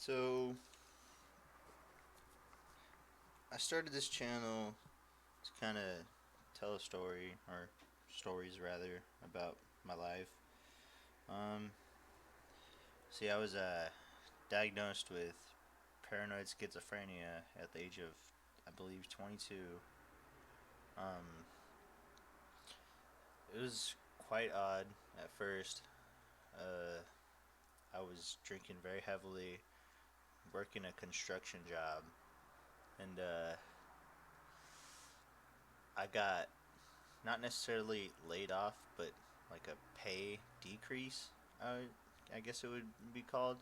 So I started this channel to kind of tell a story, or stories rather, about my life. Um, See, I was diagnosed with paranoid schizophrenia at the age of, I believe, 22. Um, it was quite odd at first. Uh, I was drinking very heavily, working a construction job, and I got not necessarily laid off, but like a pay decrease. I guess it would be called,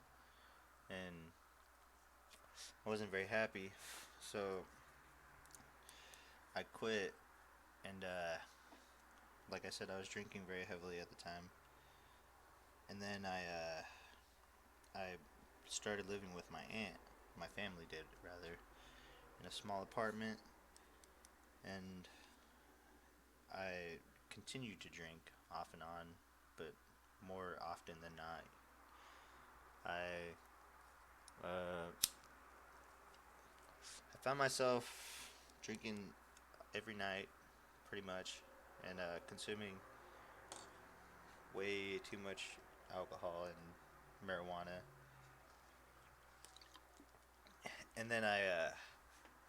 and I wasn't very happy. So I quit, and like I said, I was drinking very heavily at the time, and then I started living with my aunt. My family did rather in a small apartment, and I continued to drink off and on, but more often than not, I I found myself drinking every night, pretty much, and consuming way too much alcohol and marijuana. And then I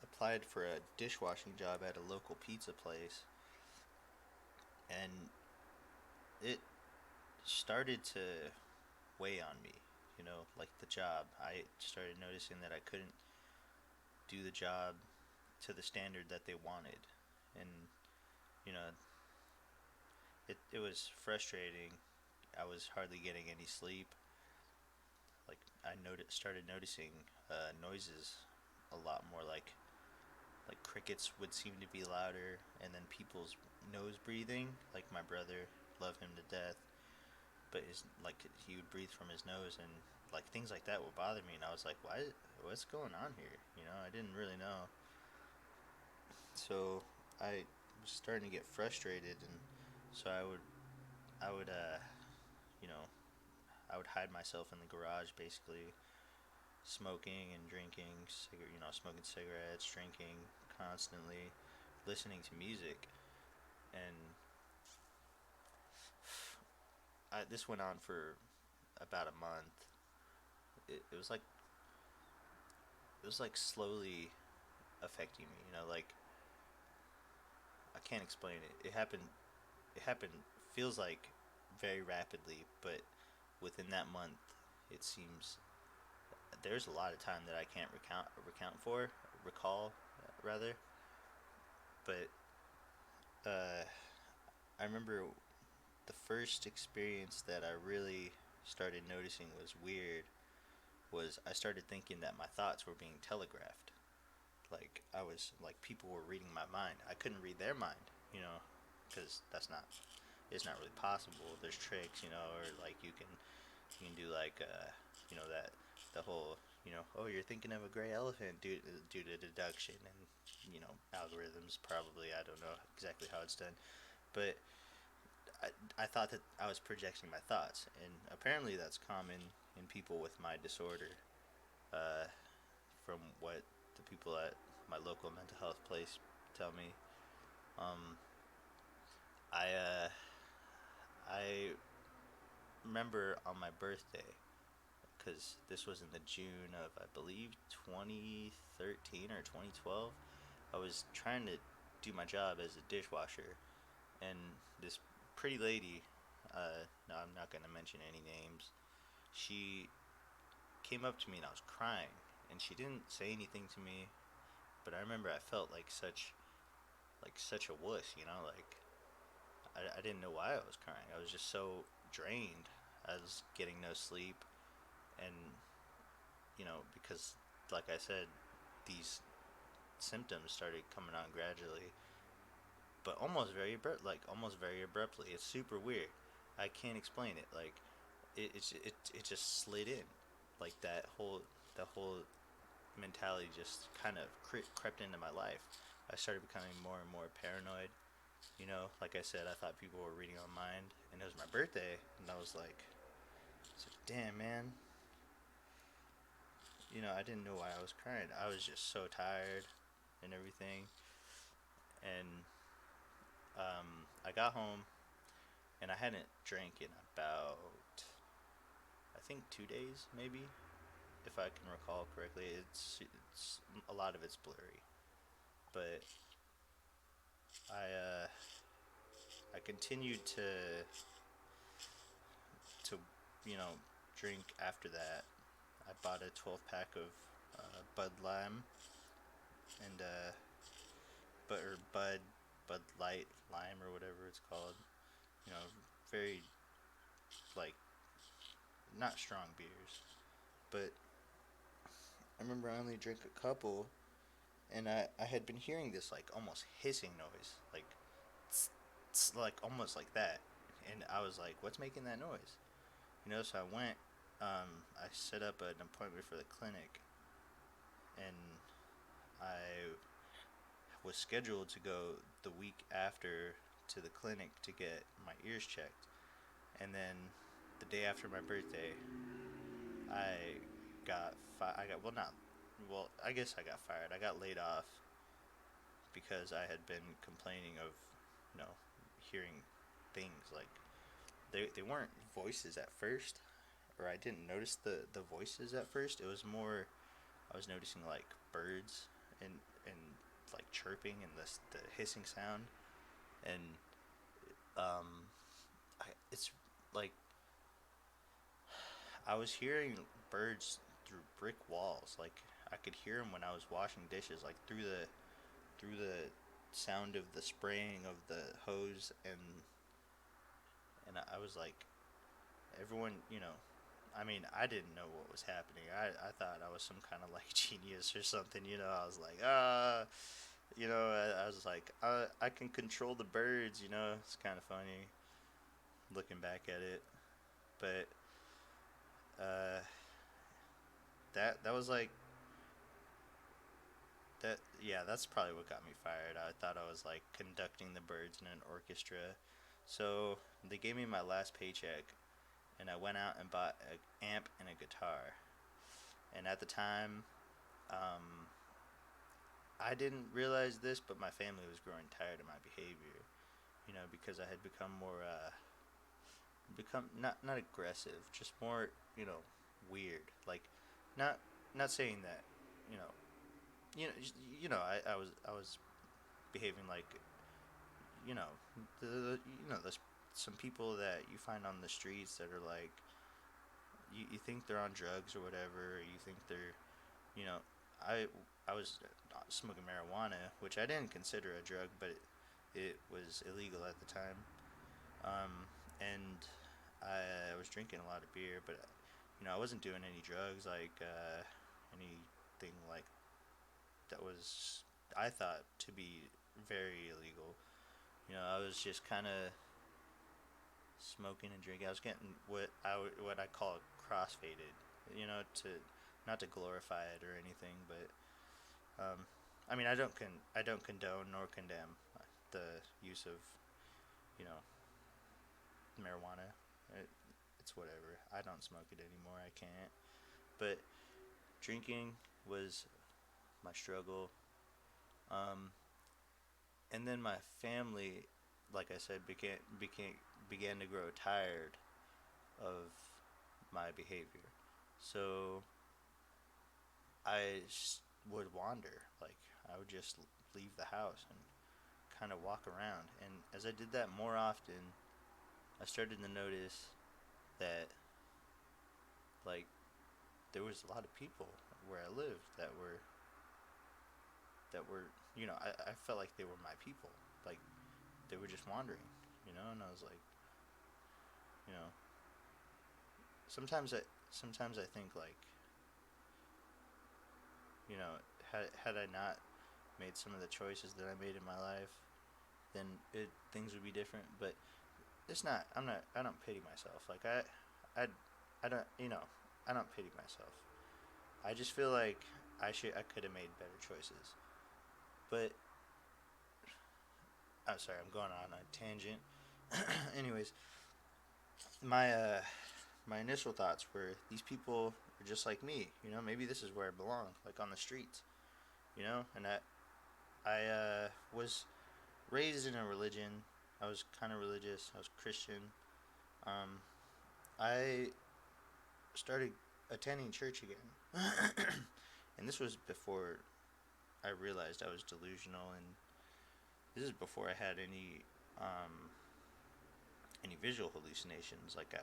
applied for a dishwashing job at a local pizza place, and it started to weigh on me. Like the job, I started noticing that I couldn't do the job to the standard that they wanted, and you know, it was frustrating. I was hardly getting any sleep. Like started noticing noises a lot more. Like crickets would seem to be louder, and then people's nose breathing. Like my brother, love him to death, but he would breathe from his nose, and like things like that would bother me. And I was like, why? What's going on here? I didn't really know. So I was starting to get frustrated, and so I would you know I would hide myself in the garage, basically smoking and drinking, smoking cigarettes, drinking constantly, listening to music, and this went on for about a month. It was like slowly affecting me. Like I can't explain it. It happened. It happened. Feels like very rapidly, but within that month, it seems there's a lot of time that I can't recall rather. But uh, I remember the first experience that I really started noticing was weird was I started thinking that my thoughts were being telegraphed. Like I was like people were reading my mind. I couldn't read their mind, because it's not really possible. There's tricks, or like you can do like that the whole oh, you're thinking of a gray elephant due to deduction and algorithms, probably. I don't know exactly how it's done, but I thought that I was projecting my thoughts, and apparently that's common in people with my disorder. Uh, from what the people at my local mental health place tell me, um, I I remember on my birthday, because this was in the June of, I believe, 2013 or 2012. I was trying to do my job as a dishwasher, and this pretty lady, no, I'm not going to mention any names, she came up to me and I was crying, and she didn't say anything to me, but I remember I felt like such a wuss, like I didn't know why I was crying. I was just so drained. I was getting no sleep, and because like I said, these symptoms started coming on gradually, but almost very abruptly. It's super weird. I can't explain it. Like it just slid in, like the whole mentality just kind of crept into my life. I started becoming more and more paranoid. Like I said, I thought people were reading my mind, and it was my birthday, and I was like, damn man, I didn't know why I was crying. I was just so tired and everything. And I got home and I hadn't drank in about, I think, 2 days, maybe, if I can recall correctly. It's a lot of it's blurry, but I continued to you know drink after that. I bought a 12 pack of Bud Lime and Bud Light Lime or whatever it's called. You know, very, like, not strong beers, but I remember I only drank a couple, and I had been hearing this like almost hissing noise, like tss, tss, like almost like that, and I was like, "What's making that noise?" So I went. I set up an appointment for the clinic, and I was scheduled to go the week after to the clinic to get my ears checked, and then the day after my birthday, I I got, well, not, well, I guess I got fired. I got laid off because I had been complaining of, hearing things like they weren't voices at first, or I didn't notice the voices at first. It was more I was noticing like birds and like chirping and the hissing sound, and um it's like I was hearing birds through brick walls. Like I could hear them when I was washing dishes, like through the sound of the spraying of the hose, and I was like, everyone, I mean, I didn't know what was happening. I thought I was some kind of like genius or something. I was like, I was like, I can control the birds. It's kind of funny looking back at it, but uh, that was like that. Yeah, that's probably what got me fired. I thought I was like conducting the birds in an orchestra. So they gave me my last paycheck, and I went out and bought an amp and a guitar. And at the time, um, I didn't realize this, but my family was growing tired of my behavior. Because I had become more, become not aggressive, just more, weird. Like, not not saying that, you know, you know, I was behaving like, you know, there's some people that you find on the streets that are like, you think they're on drugs or whatever. Or you think they're, you know, I I was smoking marijuana, which I didn't consider a drug, but it was illegal at the time. And I was drinking a lot of beer, but I wasn't doing any drugs, like anything like that was, I thought, to be very illegal. I was just kind of smoking and drinking. I was getting what I call crossfaded. To not to glorify it or anything, but I mean, I don't condone nor condemn the use of, you know marijuana. It, it's whatever. I don't smoke it anymore. I can't. But drinking was my struggle. Um, and then my family, like I said, began to grow tired of my behavior. So I would wander. Like, I would just leave the house and kind of walk around. And as I did that more often, I started to notice that, like, there was a lot of people where I lived that were I felt like they were my people. Like, they were just wandering, and I was like, you know sometimes I think, like, you know had I not made some of the choices that I made in my life, then things would be different. But it's not. I don't pity myself. Like, I I don't I don't pity myself. I just feel like I could have made better choices. But I'm sorry, I'm going on a tangent. Anyways, my my initial thoughts were these people are just like me. Maybe this is where I belong, like on the streets. And I was raised in a religion. I was kind of religious. I was Christian. Um, I started attending church again, and this was before I realized I was delusional, and this is before I had any visual hallucinations. Like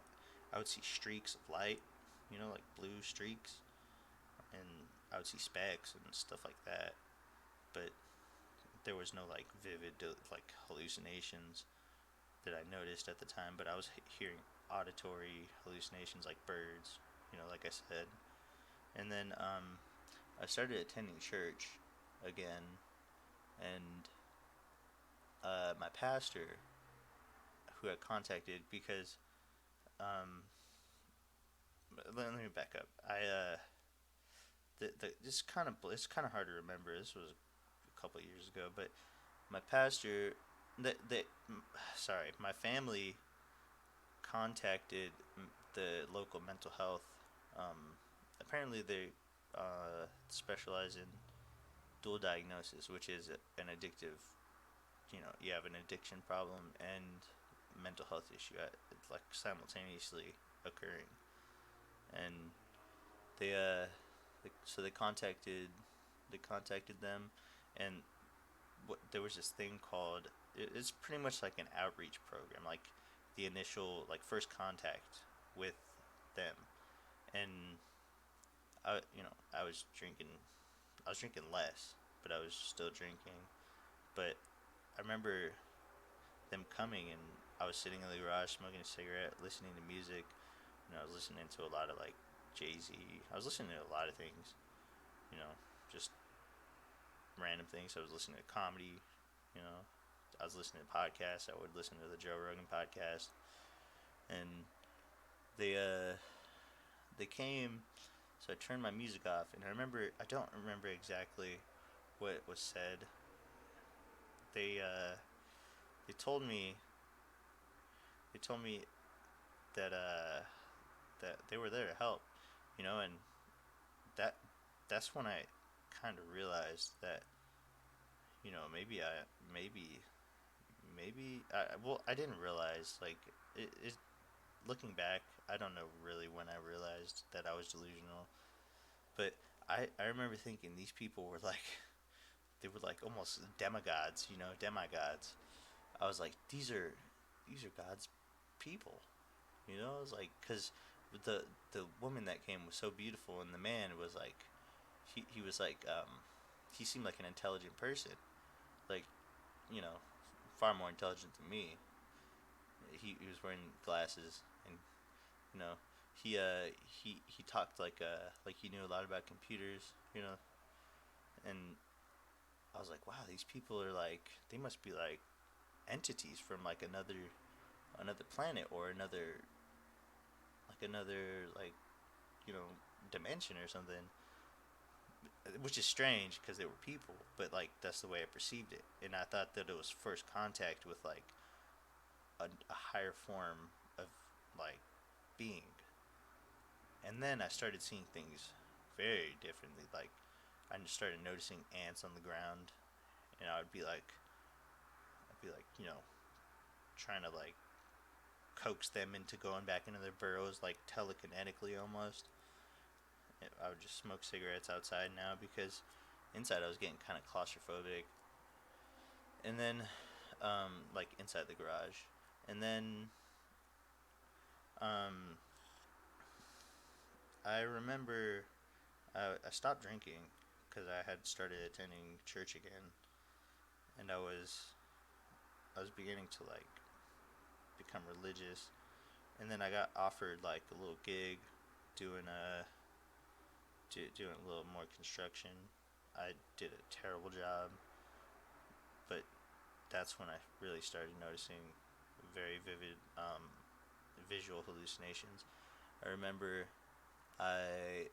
I would see streaks of light, like blue streaks, and I would see specks and stuff like that. But there was no like vivid like hallucinations that I noticed at the time. But I was hearing auditory hallucinations like birds, like I said. And then I started attending church again, and my pastor, who I contacted because um, let me back up. This kind of it's kind of hard to remember. This was a couple of years ago, but my pastor, that sorry, my family contacted the local mental health. Apparently, they specialize in dual diagnosis, which is an addictive. You have an addiction problem and mental health issue like simultaneously occurring, and they so they contacted them, and there was this thing called, it's pretty much like an outreach program, like the initial like first contact with them. And I was drinking less, but I was still drinking. But I remember them coming, and I was sitting in the garage smoking a cigarette, listening to music. I was listening to a lot of like Jay-Z. I was listening to a lot of things, just random things. I was listening to comedy, you know. I was listening to podcasts. I would listen to the Joe Rogan podcast, and they they came. So I turned my music off, and I don't remember exactly what was said. They uh, they told me they told me that that they were there to help, and that that's when I kind of realized that maybe I didn't realize, like, it looking back, I don't know really when I realized that I was delusional, but I remember thinking these people were like, they were like almost demigods, demigods. I was like, these are God's people, I was like, because the woman that came was so beautiful, and the man was like, he was like, he seemed like an intelligent person, like, you know, far more intelligent than me. He was wearing glasses, and you know, he talked like he knew a lot about computers, and I was like, wow, these people are like, they must be like entities from like another planet, or another like, you know dimension or something, which is strange because they were people, but like that's the way I perceived it, and I thought that it was first contact with like a higher form of like being. And then I started seeing things very differently. Like, I just started noticing ants on the ground, and I'd be like, trying to like coax them into going back into their burrows, like telekinetically almost. I would just smoke cigarettes outside now because inside I was getting kind of claustrophobic. And then, like inside the garage, and then, um, I remember I stopped drinking because I had started attending church again, and I was beginning to like become religious, and then I got offered like a little gig doing doing a little more construction. I did a terrible job, but that's when I really started noticing very vivid visual hallucinations. I remember I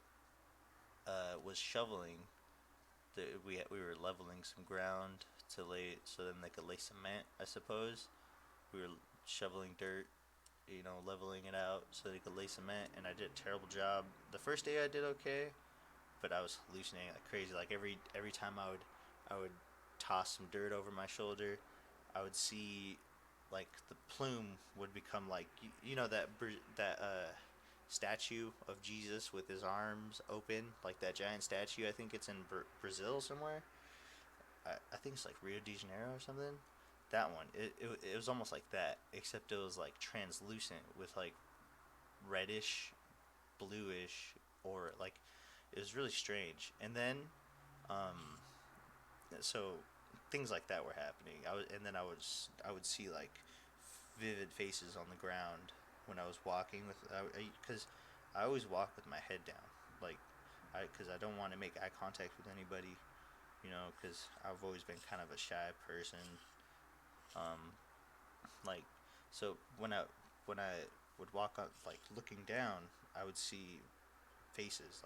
was shoveling. We were leveling some ground to lay, so then they could lay cement, I suppose. We were shoveling dirt, leveling it out so they could lay cement, and I did a terrible job. The first day I did okay, but I was hallucinating like crazy. Like every time I would toss some dirt over my shoulder, I would see like the plume would become like that statue of Jesus with his arms open, like that giant statue. I think it's in Brazil somewhere. I think it's like Rio de Janeiro or something. That one, it was almost like that, except it was like translucent with like reddish, bluish, or like it was really strange. And then, um, so things like that were happening. And then I would see like vivid faces on the ground when I was walking with, because I always walk with my head down, like because I don't want to make eye contact with anybody, because I've always been kind of a shy person. Um, like, so when I would walk up, like looking down, I would see faces.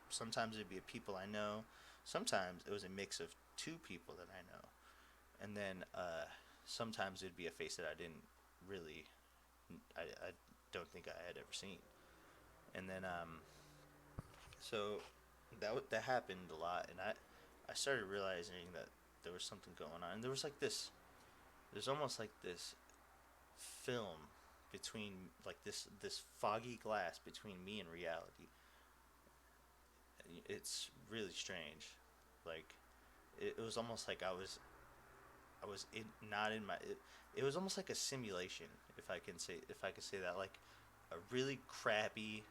Sometimes it'd be a people I know. Sometimes it was a mix of two people that I know, and then sometimes it'd be a face that I didn't really, I don't think I had ever seen. And then so that happened a lot, and I started realizing that there was something going on, and there was like this. There's almost like this film between, like this foggy glass between me and reality. It's really strange. Like it was almost like I was not in my. It was almost like a simulation, if I could say that, like a really crappy,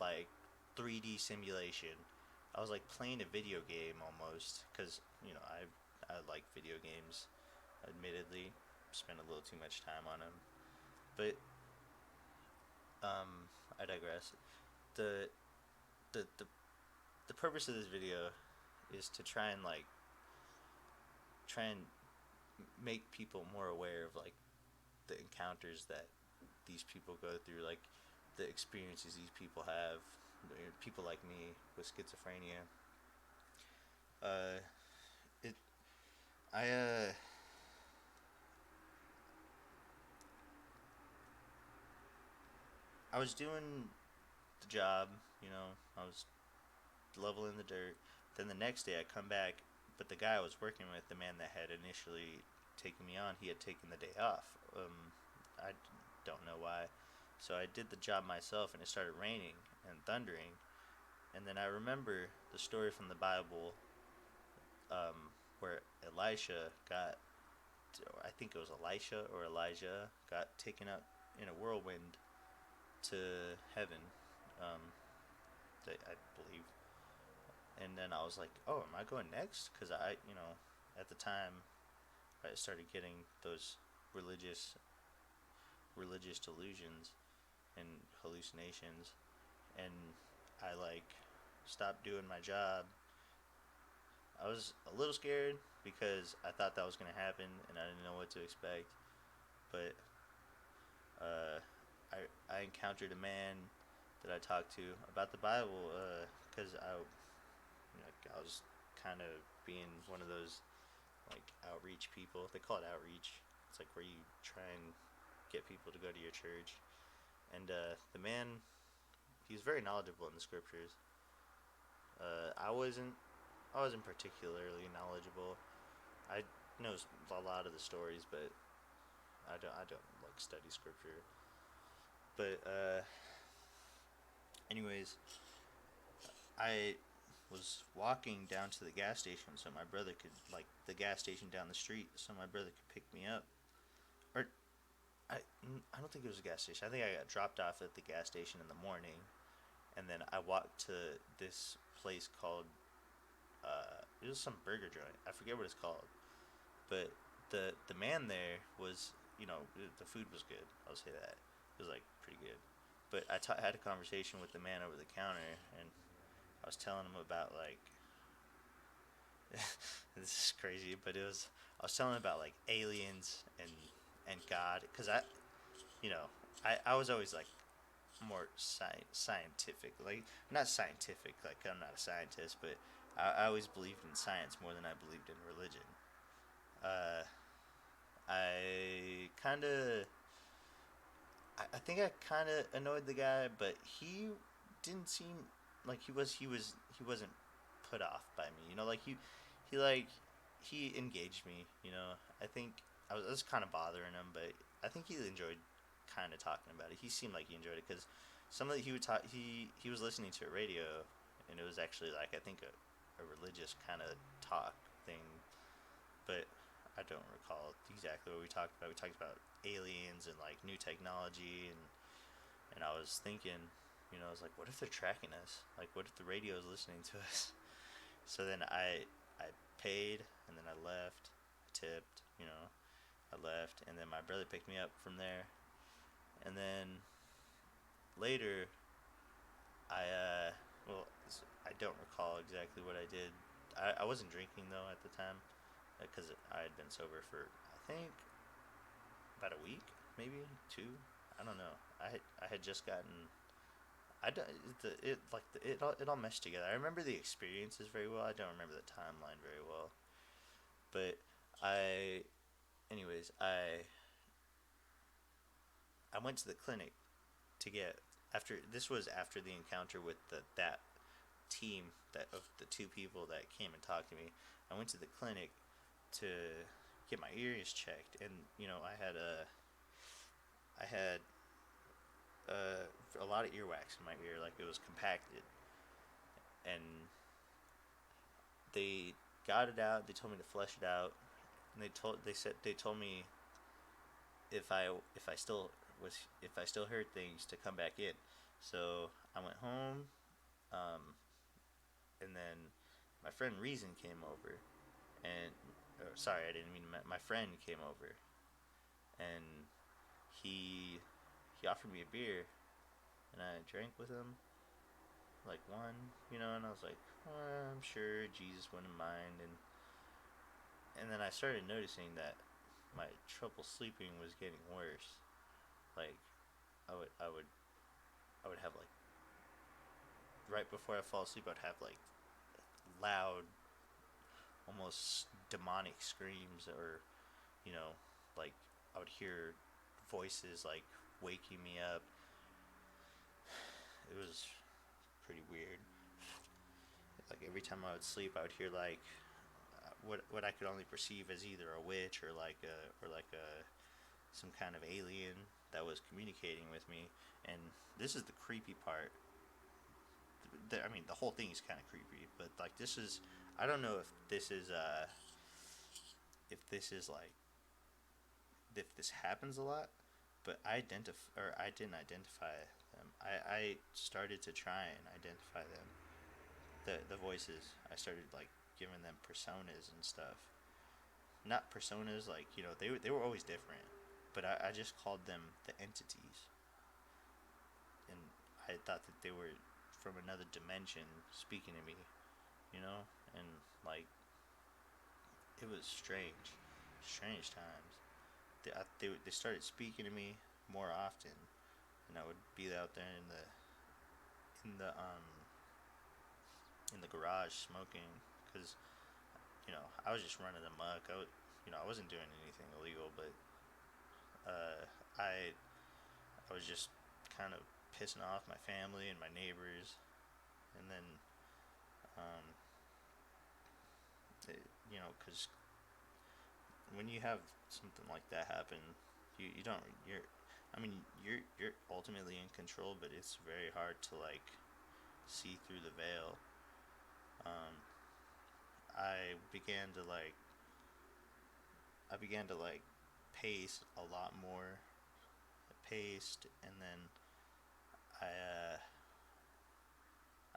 like 3D simulation. I was like playing a video game almost, because I like video games. Admittedly, spend a little too much time on them, but I digress. The the the the purpose of this video is to try and make people more aware of like the encounters that these people go through, like the experiences these people have, people like me with schizophrenia. Uh, it I was doing the job, I was leveling the dirt. Then the next day I come back, but the guy I was working with, the man that had initially taken me on, he had taken the day off. I don't know why. So I did the job myself, and it started raining and thundering. And then I remember the story from the Bible, where Elisha got, I think it was Elisha or Elijah, got taken up in a whirlwind to heaven, um, I believe. And then I was like, oh, am I going next? Because at the time, I started getting those religious religious delusions and hallucinations, and I like stopped doing my job. I was a little scared because I thought that was gonna happen, and I didn't know what to expect. But uh, I encountered a man that I talked to about the Bible, because I was kind of being one of those like outreach people. They call it outreach. It's like where you try and get people to go to your church. And the man, he was very knowledgeable in the scriptures. I wasn't. I wasn't particularly knowledgeable. I know a lot of the stories, but I don't like study scripture. But anyways, I was walking down to the gas station so my brother could, like the gas station down the street, so my brother could pick me up. Or I don't think it was a gas station. I think I got dropped off at the gas station in the morning, and then I walked to this place called, it was some burger joint. I forget what it's called, but the man there was, the food was good. I'll say that it was like pretty good. But had a conversation with the man over the counter, and I was telling him about like this is crazy, but I was telling him about like aliens and God, because you know I was always like more scientific, like not scientific, like I'm not a scientist, but I always believed in science more than I believed in religion. uh, I kind of I think I kind of annoyed the guy, but he didn't seem like he wasn't put off by me. You know, like he like he engaged me. You know, I think I was kind of bothering him, but I think he enjoyed kind of talking about it. He seemed like he enjoyed it because some of the, he would talk. He was listening to a radio, and it was actually like I think a religious kind of talk thing, but I don't recall exactly what we talked about. We talked about aliens and like new technology, and I was thinking, you know, I was like, what if they're tracking us? Like, what if the radio is listening to us? So then I paid, and then I left, tipped, you know, I left, and then my brother picked me up from there, and then later I well I don't recall exactly what I did. I wasn't drinking though at the time because I had been sober for I think about a week, maybe two. I don't know. I had just gotten. I don't. It all meshed together. I remember the experiences very well. I don't remember the timeline very well. But I, anyways, I went to the clinic to get after this was after the encounter with that team that of the two people that came and talked to me. I went to the clinic to get my ears checked, and you know I had a lot of earwax in my ear, like it was compacted, and they got it out. They told me to flush it out, and they told me if I if I still if I still heard things to come back in. So I went home, um, and then my friend Reason came over, and sorry, I didn't mean my friend came over, and he he offered me a beer, and I drank with him, like one, you know, and I was like, I'm sure Jesus wouldn't mind, and then I started noticing that my trouble sleeping was getting worse. Like I would I would I would have like right before I fall asleep, I'd have like loud, almost demonic screams, or you know, like I would hear voices like waking me up. It was pretty weird. Like every time I would sleep, I would hear like what I could only perceive as either a witch or like a some kind of alien that was communicating with me. And this is the creepy part. I mean, the whole thing is kind of creepy, but like this is I don't know if this is like if this happens a lot, but I didn't identify them. I started to try and identify them. The voices. I started like giving them personas and stuff. Not personas like they were always different, but I just called them the entities, and I thought that they were from another dimension speaking to me, you know, and like it was strange, strange times. They started speaking to me more often, and I would be out there in the in the garage smoking because I was just running amok. I wasn't doing anything illegal, but uh, I was just kind of pissing off my family and my neighbors, and then um, because when you have something like that happen, you don't I mean you're ultimately in control, but it's very hard to like see through the veil. Um, I began to like I began to like pace a lot more. I paced, and then I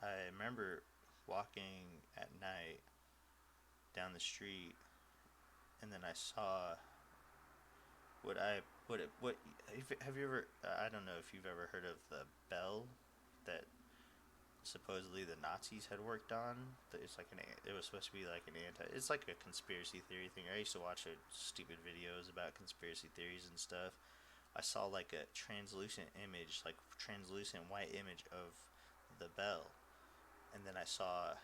I remember walking at night down the street, and then I saw what I what have you ever I don't know if you've ever heard of the bell that supposedly the Nazis had worked on. It's like it was supposed to be like an anti. It's like a conspiracy theory thing. I used to watch stupid videos about conspiracy theories and stuff. I saw like a translucent image, like translucent white image of the bell, and then I saw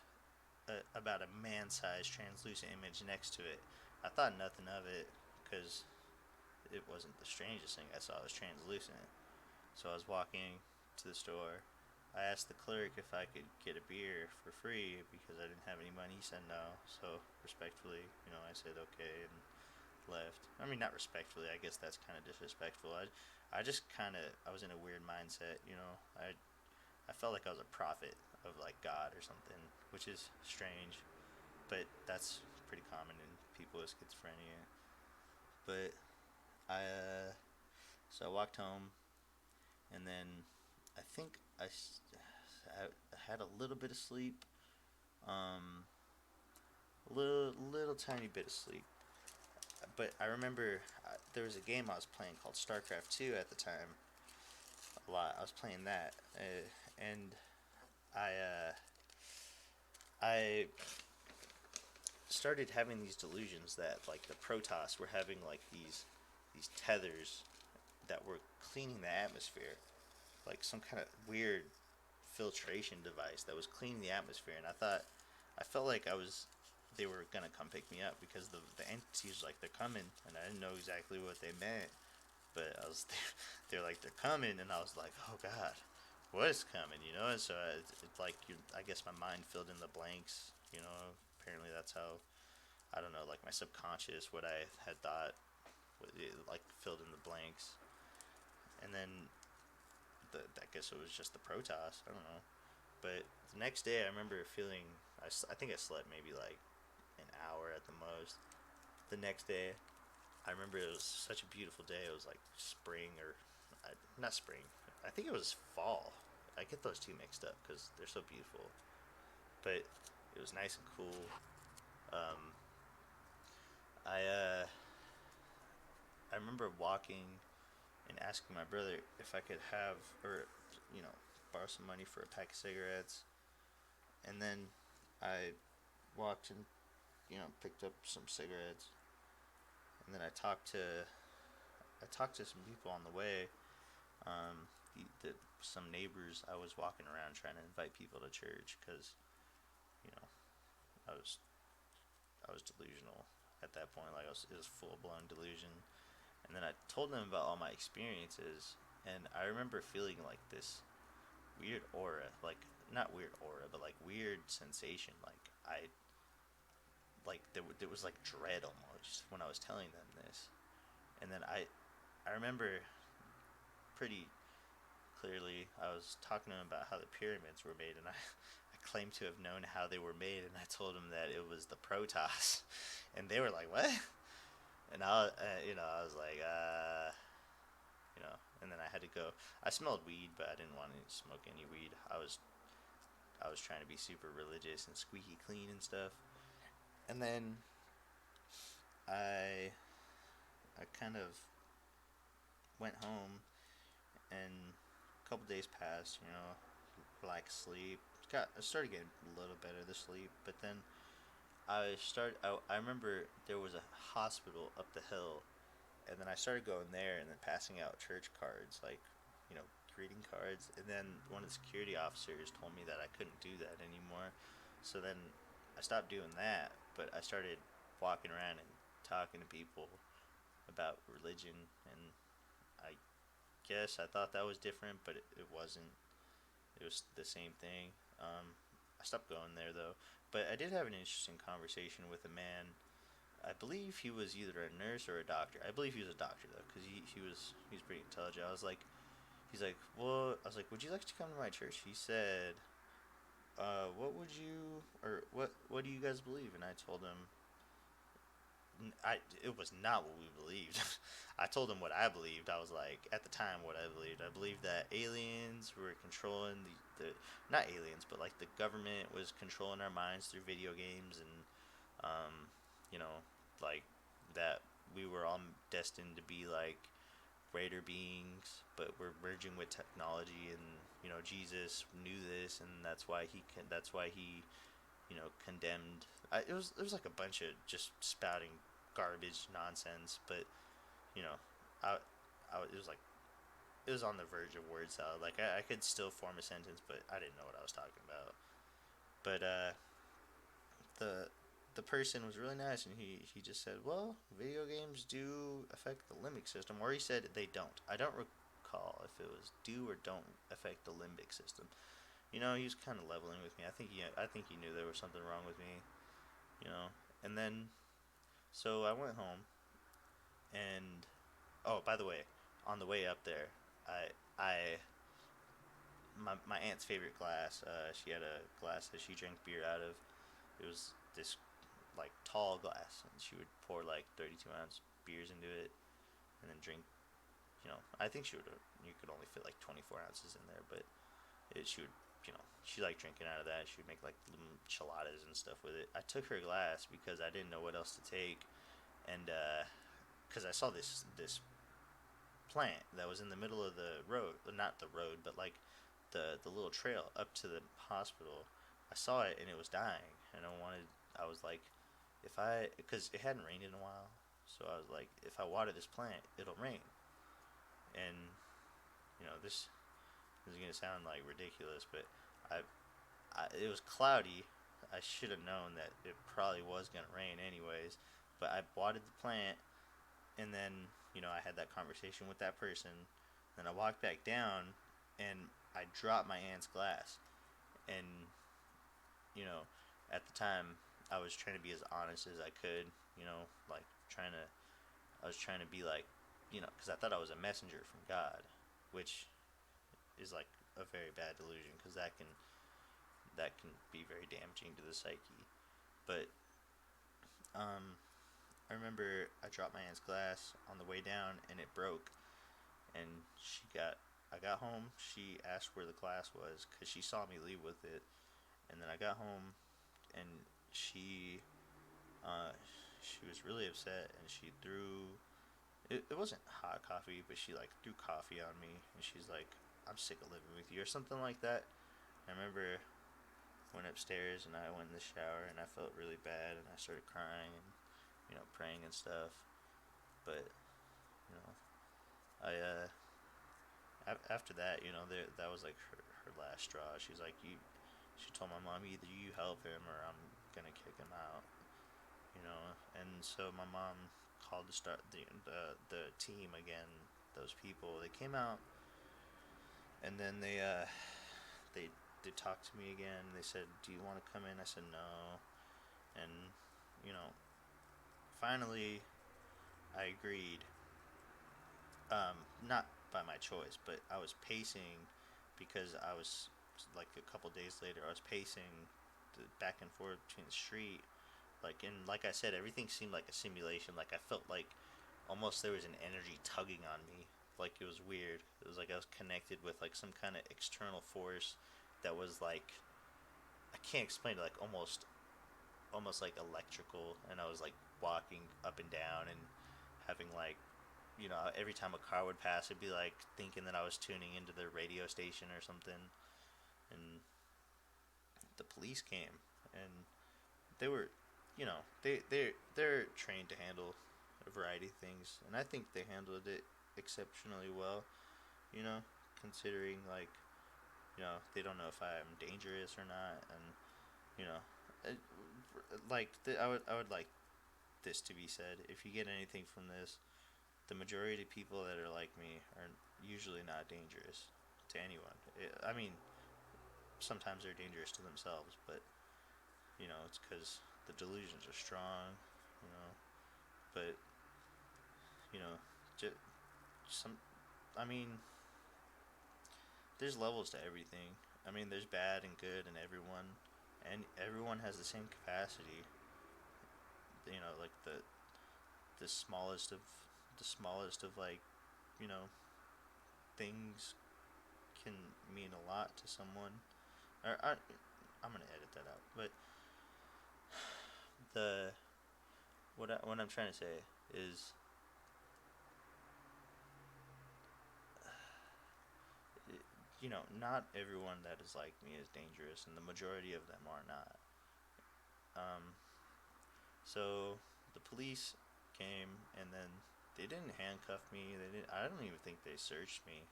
about a man-sized translucent image next to it. I thought nothing of it because it wasn't the strangest thing I saw. It was translucent, So I was walking to the store. I asked the clerk if I could get a beer for free because I didn't have any money. He said no. So respectfully, I said okay and left. I mean, not respectfully. I guess that's kind of disrespectful. I just kind of I was in a weird mindset. I felt like I was a prophet of like God or something, which is strange, but that's pretty common in people with schizophrenia. But I so I walked home, and then I think I had a little bit of sleep, um, a little tiny bit of sleep. But I remember there was a game I was playing called StarCraft 2 at the time. A lot. I was playing that, and I I started having these delusions that like the Protoss were having like these tethers that were cleaning the atmosphere, like some kind of weird filtration device that was cleaning the atmosphere. And I felt like they were gonna come pick me up because the entities like they're coming, and I didn't know exactly what they meant, but they're like they're coming, and I was like, oh god, what is coming, And so it's like I guess my mind filled in the blanks. Apparently that's how, I don't know, like my subconscious, what I had thought, it, like filled in the blanks, and then I guess it was just the Protoss. I don't know, but the next day I remember feeling. I think I slept maybe like an hour at the most. The next day, I remember it was such a beautiful day. It was like spring or not spring. I think it was fall. I get those two mixed up because they're so beautiful. But it was nice and cool. Um, I remember walking and asking my brother if I could have or you know borrow some money for a pack of cigarettes, and then I walked and picked up some cigarettes, and then I talked to some people on the way. Some neighbors. I was walking around trying to invite people to church because you know I was I was delusional at that point. Like it was full blown delusion. And then I told them about all my experiences, and I remember feeling like this weird aura, like not weird aura, but like weird sensation. There was like dread almost when I was telling them this, and then I remember pretty clearly I was talking to them about how the pyramids were made, and I claimed to have known how they were made, and I told them that it was the Protoss, and they were like, "What?" And I was like, and then I had to go. I smelled weed, but I didn't want to smoke any weed. I was trying to be super religious and squeaky clean and stuff. And then I I kind of went home, and a couple days passed. Lack of sleep. I started getting a little better the sleep, but then I remember there was a hospital up the hill, and then I started going there and then passing out church cards, like, you know, greeting cards. And then one of the security officers told me that I couldn't do that anymore. So then I stopped doing that, but I started walking around and talking to people about religion. And I guess I thought that was different, but it wasn't. It was the same thing. I stopped going there though. But I did have an interesting conversation with a man. I believe he was either a nurse or a doctor. I believe he was a doctor though, because he was pretty intelligent. He's like, well, I was like, would you like to come to my church? He said, what would you or what do you guys believe? And I told him, it was not what we believed. I told him what I believed. I was like, at the time, what I believed. I believed that aliens were controlling the not aliens, but like the government was controlling our minds through video games, and you know, like that we were all destined to be like greater beings, but we're merging with technology, and Jesus knew this, and that's why he condemned. It was like a bunch of just spouting garbage nonsense, but you know, I, it was like it was on the verge of word salad. Like I could still form a sentence, but I didn't know what I was talking about. But the the person was really nice, and he just said, "Well, video games do affect the limbic system," or he said they don't. I don't recall call, if it was do or don't affect the limbic system. You know, he was kind of leveling with me. I think he knew there was something wrong with me. You know, and then so I went home, and oh, by the way, on the way up there, I my aunt's favorite glass. She had a glass that she drank beer out of. It was this like tall glass, and she would pour like 32-ounce beers into it, and then drink. You know, I think she would. You could only fit like 24 ounces in there, but she would. You know, she liked drinking out of that. She would make like little enchiladas and stuff with it. I took her glass because I didn't know what else to take, and because I saw this plant that was in the middle of the road, not the road, but like the little trail up to the hospital. I saw it and it was dying, and I was like, if I, because it hadn't rained in a while, so I was like, if I water this plant, it'll rain. And this is gonna sound like ridiculous, but I, it was cloudy. I should have known that it probably was gonna rain anyways, but I watered the plant, and then I had that conversation with that person. Then I walked back down, and I dropped my aunt's glass, and you know, at the time I was trying to be as honest as I could, like trying to, I was trying to be like, because I thought I was a messenger from God, which is like a very bad delusion, because that can be very damaging to the psyche. But I remember I dropped my aunt's glass on the way down, and it broke, and I got home. She asked where the glass was because she saw me leave with it, and then I got home, and she uh, she was really upset, and she threw it wasn't hot coffee, but she like threw coffee on me, and she's like, "I'm sick of living with you," or something like that. I remember I went upstairs and I went in the shower, and I felt really bad, and I started crying and praying and stuff. But you know I after that, that was like her last straw. She's like, she told my mom, either you help him or I'm gonna kick him out. And so my mom called to start the team again. Those people, they came out, and then they they talked to me again. They said, "Do you want to come in?" I said no, and you know, finally I agreed. Not by my choice, but I was pacing because I was like a couple days later. I was pacing back and forth between the street, like I said, everything seemed like a simulation. Like I felt like almost there was an energy tugging on me. Like it was weird. It was like I was connected with like some kind of external force that was like, I can't explain it. Like almost like electrical, and I was like walking up and down and having like, every time a car would pass, it'd be like thinking that I was tuning into the radio station or something. And the police came, and they were, they're trained to handle a variety of things, and I think they handled it exceptionally well. You know, considering like, they don't know if I'm dangerous or not, and you know, it, I would like this to be said. If you get anything from this, the majority of people that are like me are usually not dangerous to anyone. I mean, sometimes they're dangerous to themselves, but it's because the delusions are strong. You know, but you know, just some. I mean, there's levels to everything. I mean, there's bad and good in everyone, and everyone has the same capacity. Like the smallest of like, you know things can mean a lot to someone. I'm gonna edit that out, but the what I'm trying to say is, not everyone that is like me is dangerous, and the majority of them are not. Um, so the police came, and then they didn't handcuff me. They didn't. I don't even think they searched me.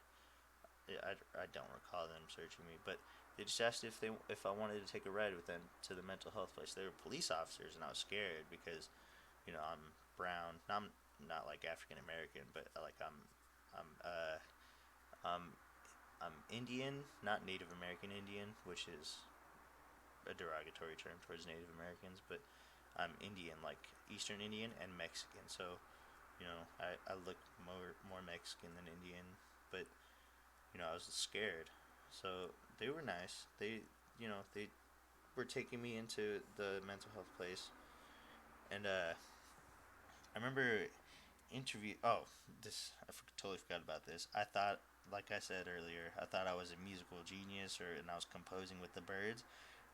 I don't recall them searching me, but they just asked if I wanted to take a ride with them to the mental health place. They were police officers, and I was scared because I'm brown. I'm not like African American, but like I'm Um, I'm Indian, not Native American Indian, which is a derogatory term towards Native Americans, but I'm Indian, like Eastern Indian and Mexican. So, I look more Mexican than Indian, but I was scared. So they were nice. They were taking me into the mental health place, and I remember interview. Oh, totally forgot about this. I thought, like I said earlier, I thought I was a musical genius, and I was composing with the birds.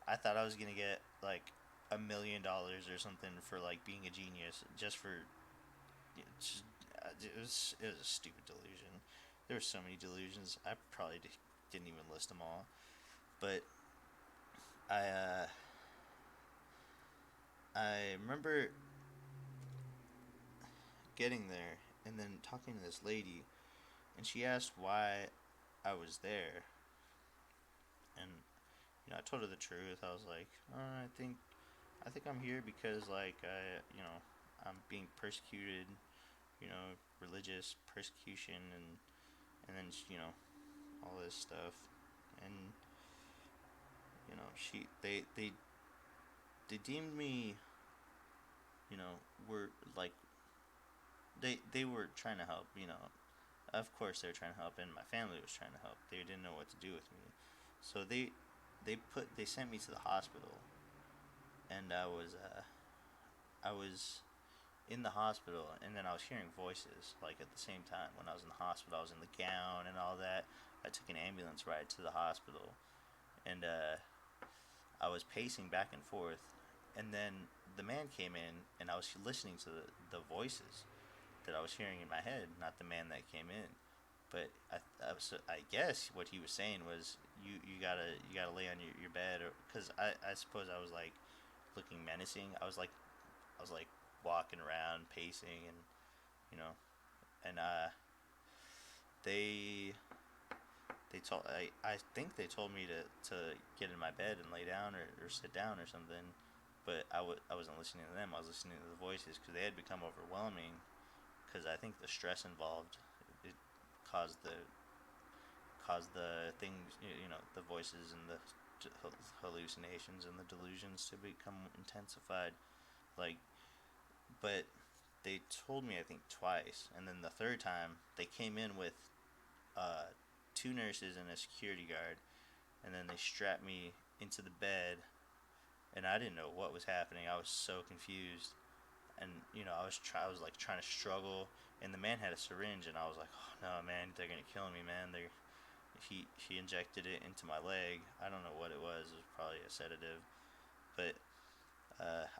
I thought I was gonna get like $1 million or something for like being a genius, just for just, it was a stupid delusion. There were so many delusions. I probably didn't even list them all, but I uh, I remember getting there and then talking to this lady, and she asked why I was there, and I told her the truth. I was like, I think I'm here because like I'm being persecuted, religious persecution, and then all this stuff, and they deemed me, were like they were trying to help, of course they were trying to help, and my family was trying to help. They didn't know what to do with me, so they sent me to the hospital, and I was in the hospital, and then I was hearing voices like at the same time. When I was in the hospital, I was in the gown and all that. I took an ambulance ride to the hospital, and I was pacing back and forth, and then the man came in, and I was listening to the voices that I was hearing in my head, not the man that came in. But I guess what he was saying was, you gotta lay on your bed, or because I suppose I was like looking menacing. I was like walking around, pacing, and you know, and they they told I think they told me to get in my bed and lay down, or sit down or something, but I wasn't listening to them. I was listening to the voices because they had become overwhelming. Because I think the stress involved, it caused the things, the voices and the hallucinations and the delusions to become intensified. Like, but they told me, I think, twice, and then the third time they came in with uh, two nurses and a security guard, and then they strapped me into the bed, and I didn't know what was happening. I was so confused, and I was like trying to struggle, and the man had a syringe, and I was like, oh no, man, they're gonna kill me, man. He injected it into my leg. I don't know what it was. It was probably a sedative, but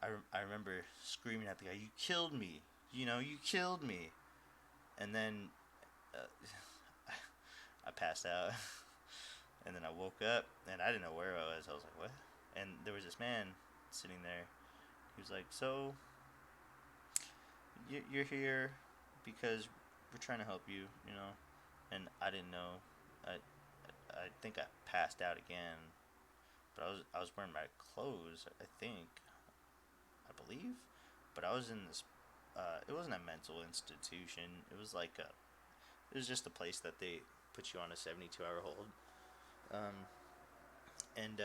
I remember screaming at the guy, "You killed me! You killed me!" And then uh, I passed out, and then I woke up, and I didn't know where I was. I was like, "What?" And there was this man sitting there. He was like, "So you're here because we're trying to help you, And I didn't know. I think I passed out again, but I was wearing my clothes. I think, I believe, but I was in this. It wasn't a mental institution. It was just a place that they put you on a 72-hour hold. Um, and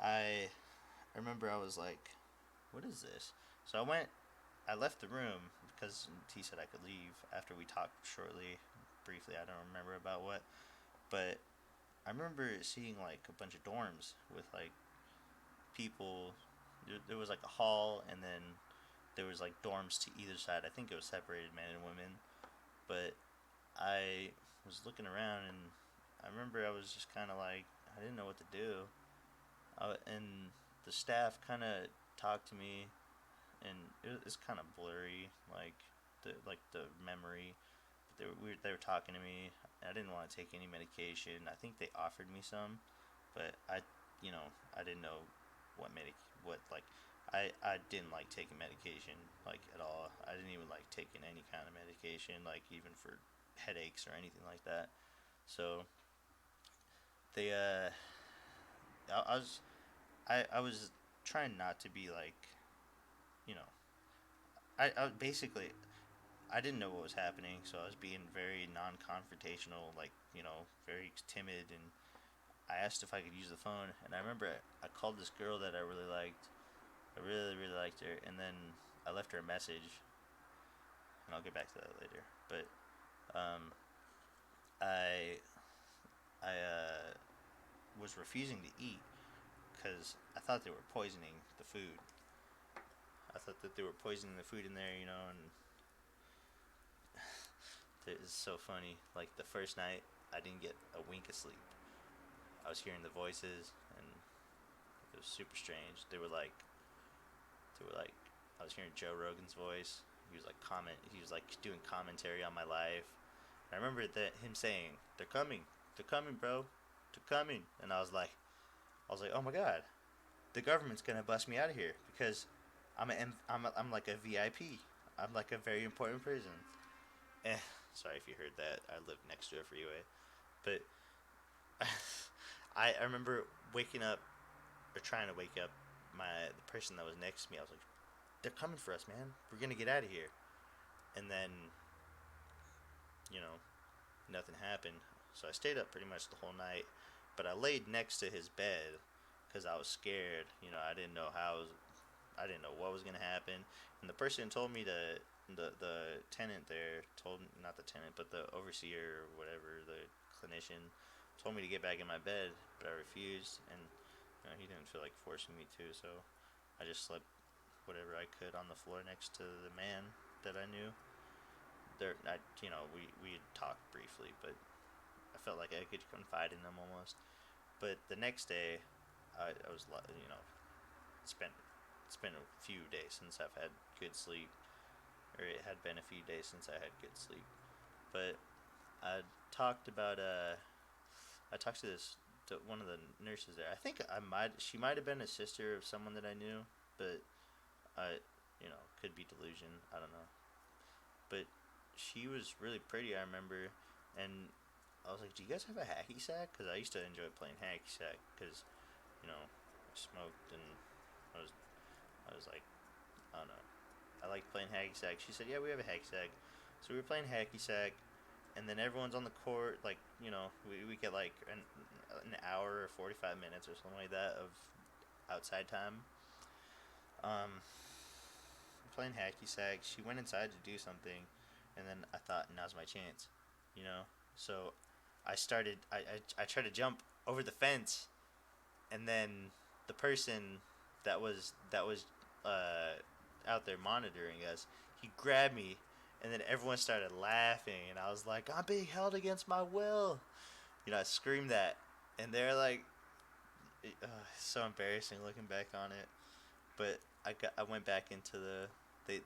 I remember I was like, "What is this?" So I left the room because he said I could leave after we talked shortly, briefly. I don't remember about what, but I remember seeing like a bunch of dorms with like people. There was like a hall, and then there was like dorms to either side. I think it was separated men and women, but I was looking around, and I remember I was just kind of like, I didn't know what to do, and the staff kind of talked to me, and it's kind of blurry, like the memory. They were talking to me. I didn't want to take any medication. I think they offered me some, but I didn't know what like I didn't like taking medication like at all. I didn't even like taking any kind of medication, like even for headaches or anything like that. So they I was I was trying not to be like, you know I basically, I didn't know what was happening, so I was being very non-confrontational, like, very timid, and I asked if I could use the phone, and I remember I called this girl that I really liked. I really, really liked her, and then I left her a message, and I'll get back to that later. But um, I was refusing to eat because I thought they were poisoning the food. I thought that they were poisoning the food in there, and it's so funny. Like the first night, I didn't get a wink of sleep. I was hearing the voices, and it was super strange. They were like, I was hearing Joe Rogan's voice. He was like He was like doing commentary on my life. And I remember that him saying, they're coming, bro, they're coming," and I was like, oh my god, the government's gonna bust me out of here because I'm like a VIP. I'm like a very important person. Eh, sorry if you heard that. I live next to a freeway, but I remember waking up or trying to wake up the person that was next to me. I was like, they're coming for us, man. We're gonna get out of here. And then, you know, nothing happened. So I stayed up pretty much the whole night. But I laid next to his bed because I was scared. I didn't know what was gonna happen. And the person told me the tenant there told, not the tenant, but the overseer or whatever, the clinician told me to get back in my bed, but I refused, and he didn't feel like forcing me to, so I just slept whatever I could on the floor next to the man that I knew. We had talked briefly, but I felt like I could confide in them almost. But the next day, I was, it's been it's been a few days since I've had good sleep, or it had been a few days since I had good sleep. But I talked about I talked to one of the nurses there. I think she might have been a sister of someone that I knew, but could be delusion. I don't know. But she was really pretty. I remember, and I was like, "Do you guys have a hacky sack?" Because I used to enjoy playing hacky sack because I smoked, and I was I was like, I don't know, I like playing hacky sack. She said, "Yeah, we have a hacky sack." So we were playing hacky sack, and then everyone's on the court. Like, we get like an hour or 45 minutes or something like that of outside time. Um, Playing hacky sack. She went inside to do something, and then I thought, now's my chance, you know. So I started. I tried to jump over the fence, and then the person that was out there monitoring us, he grabbed me, and then everyone started laughing, and I was like, I'm being held against my will. I screamed that, and they're like, it's so embarrassing looking back on it. But I went back into they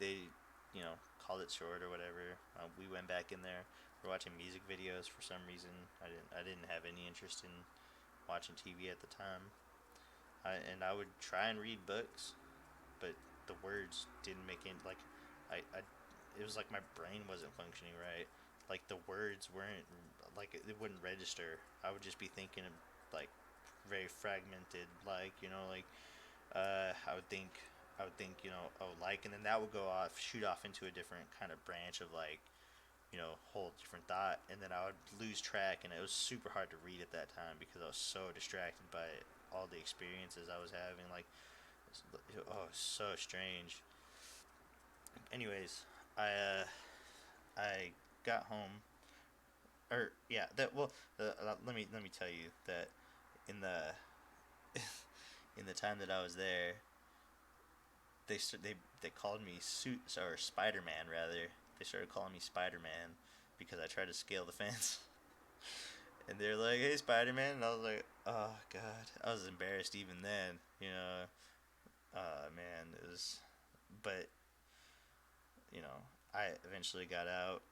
called it short or whatever. We went back in there. We're watching music videos for some reason. I didn't have any interest in watching TV at the time. And I would try and read books, but the words didn't make any, like, I it was like my brain wasn't functioning right. Like the words weren't, like, it wouldn't register. I would just be thinking of, like, very fragmented, like, I would think, oh, like, and then that would go off, shoot off into a different kind of branch of, like, whole different thought, and then I would lose track, and it was super hard to read at that time because I was so distracted by all the experiences I was having. Like, oh, so strange. Anyways, I I got home, or yeah, that well, let me tell you that in the in the time that I was there, they called me suit or Spider Man rather. They started calling me Spider Man because I tried to scale the fence, and they're like, "Hey, Spider Man," and I was like, "Oh God," I was embarrassed even then. Man, it was, but I eventually got out.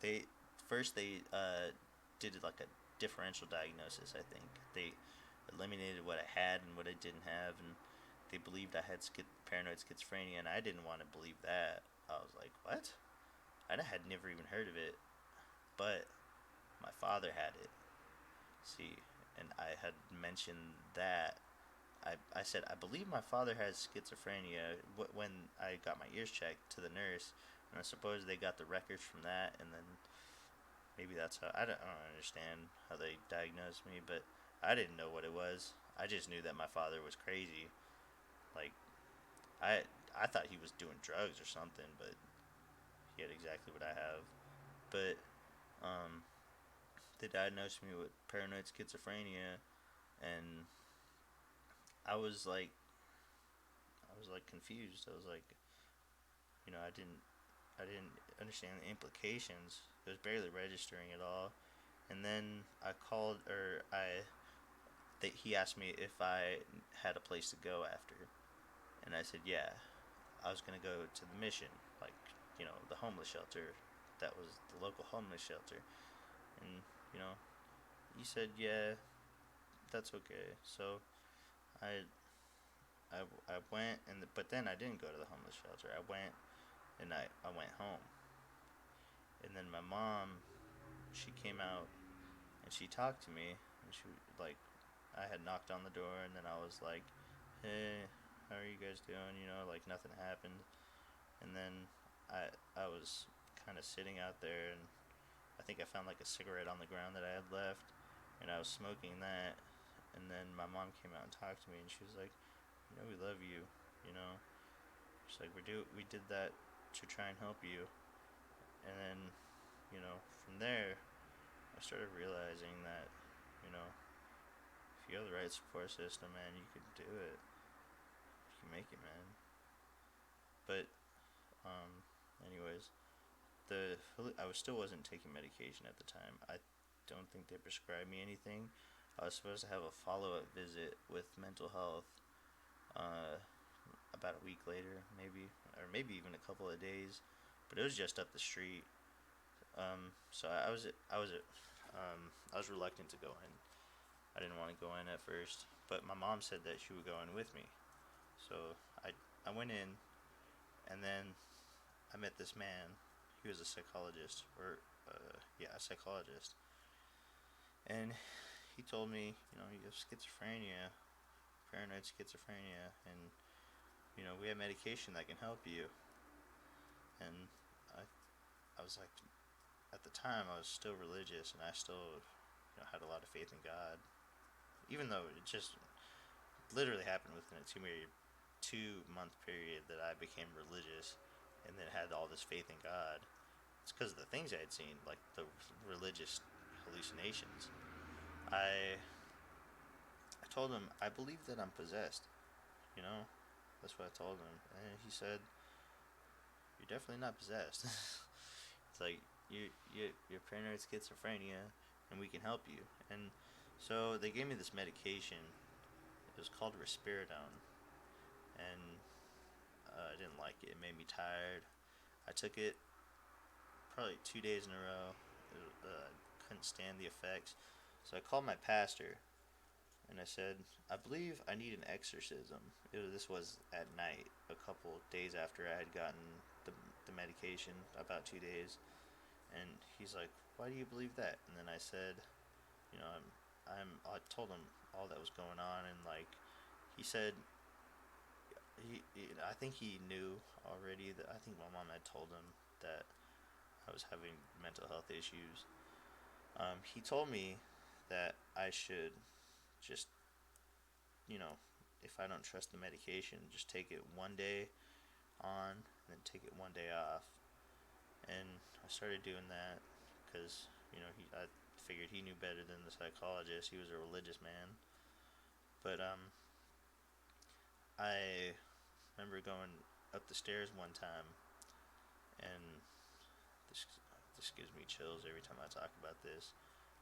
They first they did like a differential diagnosis. I think they eliminated what I had and what I didn't have, and they believed I had paranoid schizophrenia, and I didn't want to believe that. I was like, what? I had never even heard of it, but my father had it. See, and I had mentioned that. I said, I believe my father has schizophrenia when I got my ears checked to the nurse. And I suppose they got the records from that, and then maybe that's how I don't understand how they diagnosed me, but I didn't know what it was. I just knew that my father was crazy. Like I I thought he was doing drugs or something, but he had exactly what I have. But um, they diagnosed me with paranoid schizophrenia, and I was like I was like confused. I was like, I didn't understand the implications. It was barely registering at all. And then I called, or I he asked me if I had a place to go after, and I said yeah. I was gonna go to the mission, like the homeless shelter. That was the local homeless shelter, and you know he said yeah, that's okay. So I I went, but then I didn't go to the homeless shelter. I went and I went home, and then my mom, she came out and she talked to me, and she like I had knocked on the door, and then I was like, hey, how are you guys doing? Like nothing happened. And then I was kind of sitting out there, and I think I found like a cigarette on the ground that I had left, and I was smoking that. And then my mom came out and talked to me, and she was like, we love you. You know, she's like, we did that to try and help you. And then from there, I started realizing that you know if you have the right support system, man, you can do it. You can make it, man. But anyways, I was still wasn't taking medication at the time. I don't think they prescribed me anything. I was supposed to have a follow up visit with mental health uh, about a week later, maybe, or maybe even a couple of days. But it was just up the street. So I was reluctant to go in. I didn't want to go in at first, but my mom said that she would go in with me. So I went in, and then I met this man. He was a psychologist, or yeah, a psychologist, and he told me, you have schizophrenia, paranoid schizophrenia, and we have medication that can help you. And I was like, at the time, I was still religious, and I still, had a lot of faith in God, even though it just literally happened within a 2 month period that I became religious, and then had all this faith in God. It's because of the things I had seen, like the religious hallucinations. I I told him I believe that I'm possessed. You know, that's what I told him, and he said, "You're definitely not possessed." It's like you're paranoid schizophrenia, and we can help you. And so they gave me this medication. It was called risperidone, and I didn't like it. It made me tired. I took it probably 2 days in a row. Couldn't stand the effects. So I called my pastor, and I said, I believe I need an exorcism. This was at night, a couple days after I had gotten the medication, about 2 days. And he's like, why do you believe that? And then I said, I told him all that was going on, and like, he said, I think he knew already that I think my mom had told him that I was having mental health issues. He told me that I should just, you know, if I don't trust the medication, just take it one day on and then take it one day off. And I started doing that because, I figured he knew better than the psychologist. He was a religious man. But I remember going up the stairs one time, and this this gives me chills every time I talk about this.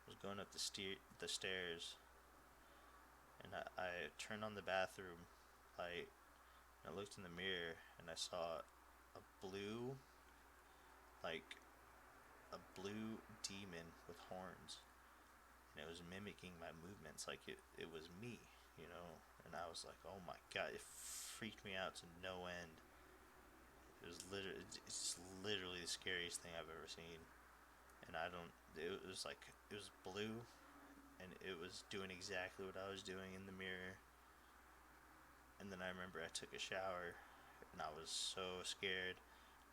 I was going up the stairs, and I turned on the bathroom light, and I looked in the mirror, and I saw a blue, like a blue demon with horns, and it was mimicking my movements like it was me, and I was like, oh my god, it freaked me out to no end. It's literally the scariest thing I've ever seen. And I don't, it was like, it was blue, and it was doing exactly what I was doing in the mirror. And then I remember I took a shower, and I was so scared.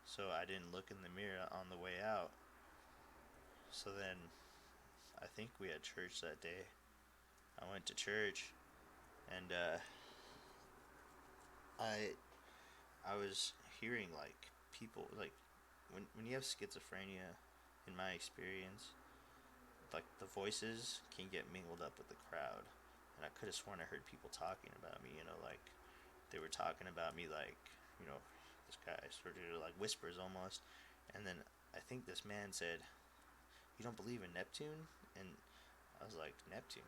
So I didn't look in the mirror on the way out. So then I think we had church that day. I went to church, and I I was hearing like people like when you have schizophrenia, in my experience, like the voices can get mingled up with the crowd, and I could have sworn I heard people talking about me. Like they were talking about me like this guy sort of like whispers almost, and then I think this man said, "You don't believe in Neptune?" And I was like, "Neptune,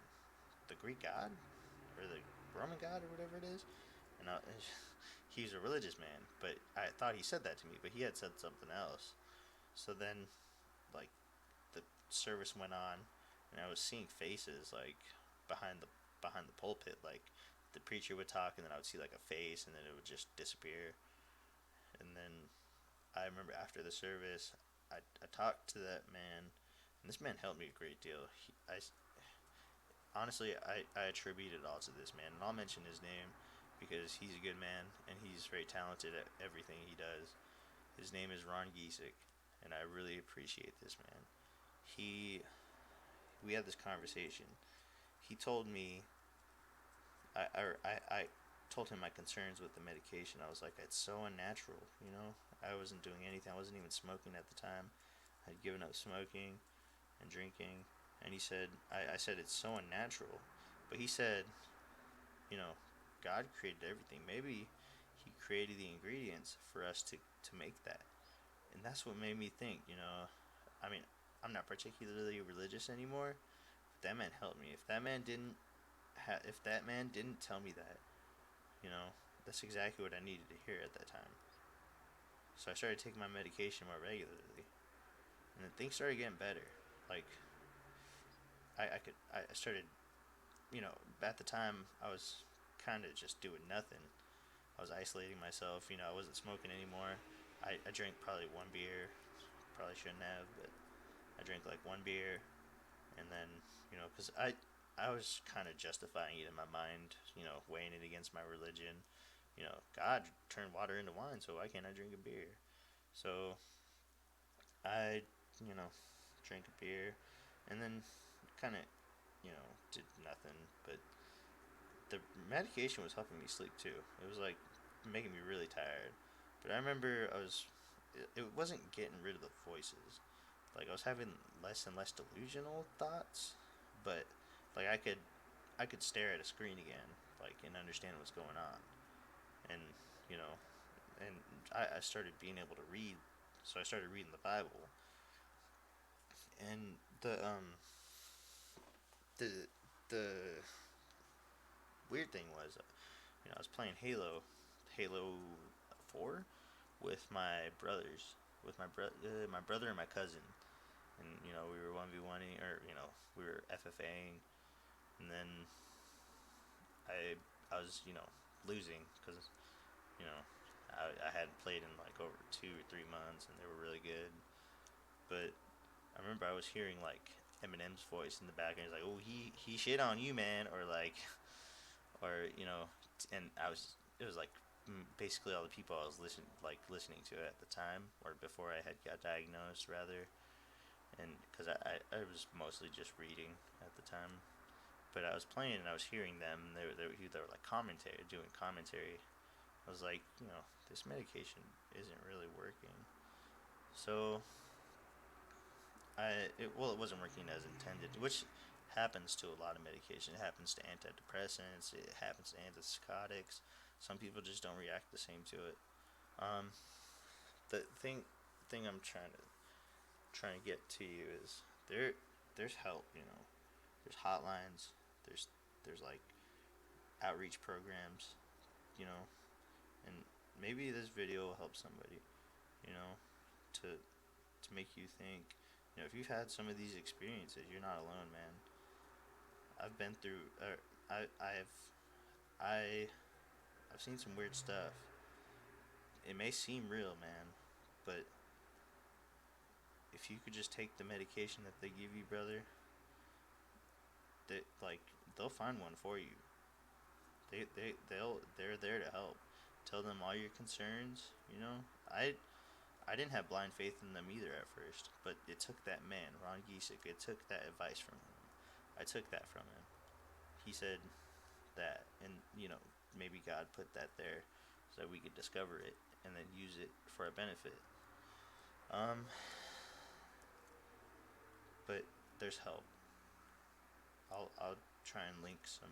the Greek god or the Roman god or whatever it is?" And he's a religious man, but I thought he said that to me, but he had said something else. So then, like, the service went on, and I was seeing faces like behind the behind the pulpit. Like the preacher would talk, and then I would see like a face, and then it would just disappear. And then I remember after the service, I talked to that man, and this man helped me a great deal. Honestly, I attribute it all to this man, and I'll mention his name because he's a good man and he's very talented at everything he does. His name is Ron Giesick, and I really appreciate this man. He We had this conversation. He told me I told him my concerns with the medication. I was like, it's so unnatural. I wasn't doing anything. I wasn't even smoking at the time. I'd given up smoking and drinking, and he said, I said it's so unnatural, but he said, you know, God created everything. Maybe He created the ingredients for us to make that. And that's what made me think, I mean, I'm not particularly religious anymore. But that man helped me. If that man didn't tell me that, that's exactly what I needed to hear at that time. So I started taking my medication more regularly, and then things started getting better. Like I started, at the time I was kind of just doing nothing. I was isolating myself. I wasn't smoking anymore. I drank probably one beer. Probably shouldn't have, but I drank like one beer, and then because I was kind of justifying it in my mind. Weighing it against my religion. God turned water into wine, so why can't I drink a beer? So I, drank a beer, and then kind of, did nothing. But the medication was helping me sleep too. It was like making me really tired. But I remember it wasn't getting rid of the voices. Like I was having less and less delusional thoughts, but like I could stare at a screen again, like and understand what's going on, and you know, and I started being able to read, so I started reading the Bible, and the the weird thing was, I was playing Halo 4, with my brothers, with my brother and my cousin, and we were 1v1ing, or we were FFAing, and then I was losing because you know I hadn't played in like over 2 or 3 months, and they were really good. But I remember I was hearing like Eminem's voice in the background. He's like, "Oh, he shit on you, man," or like, or and it was like basically all the people I was listening to at the time, or before I had got diagnosed rather, and because I was mostly just reading at the time, but I was playing and I was hearing them. And they were like doing commentary. I was like, this medication isn't really working. So it wasn't working as intended, which happens to a lot of medication. It happens to antidepressants. It happens to antipsychotics. Some people just don't react the same to it. Um, the thing I'm trying to get to you is there's help. There's hotlines. There's like outreach programs. You know, and maybe this video will help somebody. You know, to make you think. If you've had some of these experiences, you're not alone, man. I've been through. I've I I've seen some weird stuff. It may seem real, man, but if you could just take the medication that they give you, brother, they'll find one for you. They're there to help. Tell them all your concerns. I I didn't have blind faith in them either at first, but it took that man, Ron Giesick, it took that advice from him. I took that from him. He said that, and maybe God put that there so that we could discover it and then use it for our benefit. Um, but there's help. I'll try and link some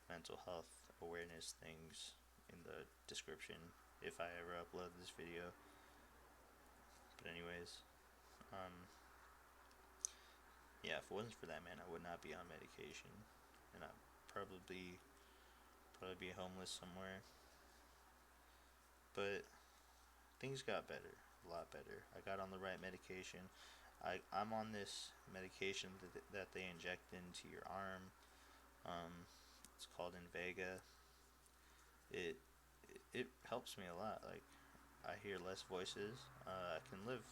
mental health awareness things in the description if I ever upload this video. But anyways, um, yeah, if it wasn't for that man, I would not be on medication, and I'd probably be homeless somewhere. But things got better, a lot better. I got on the right medication. I'm on this medication that they inject into your arm. It's called Invega. It it helps me a lot. Like, I hear less voices. I can live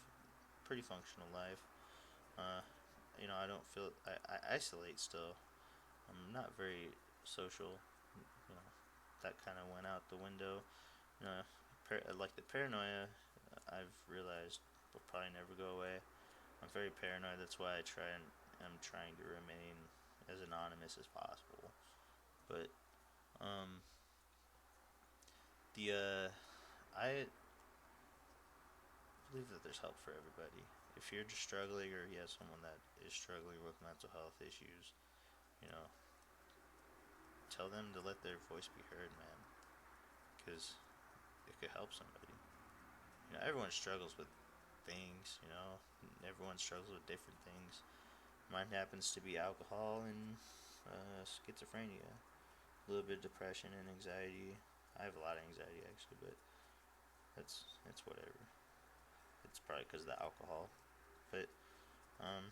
pretty functional life. Uh, I don't feel I isolate still. I'm not very social. You know, that kind of went out the window. You know, like the paranoia, I've realized will probably never go away. I'm very paranoid. That's why I'm trying to remain as anonymous as possible. But um, the I believe that there's help for everybody. If you're just struggling, or you have someone that is struggling with mental health issues, you know, tell them to let their voice be heard, man, because it could help somebody. Everyone struggles with things. Everyone struggles with different things. Mine happens to be alcohol and schizophrenia, a little bit of depression and anxiety. I have a lot of anxiety actually, but it's whatever. It's probably because of the alcohol. But um,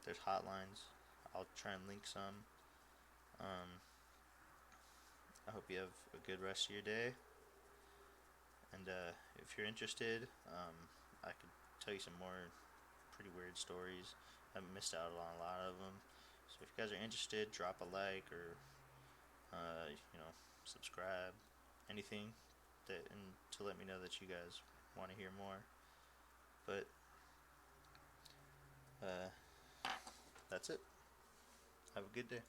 there's hotlines. I'll try and link some. Um, I hope you have a good rest of your day. And if you're interested, I could tell you some more pretty weird stories. I've missed out on a lot of them. So if you guys are interested, drop a like, or uh, you know, subscribe, anything and to let me know that you guys want to hear more. But uh, that's it. Have a good day.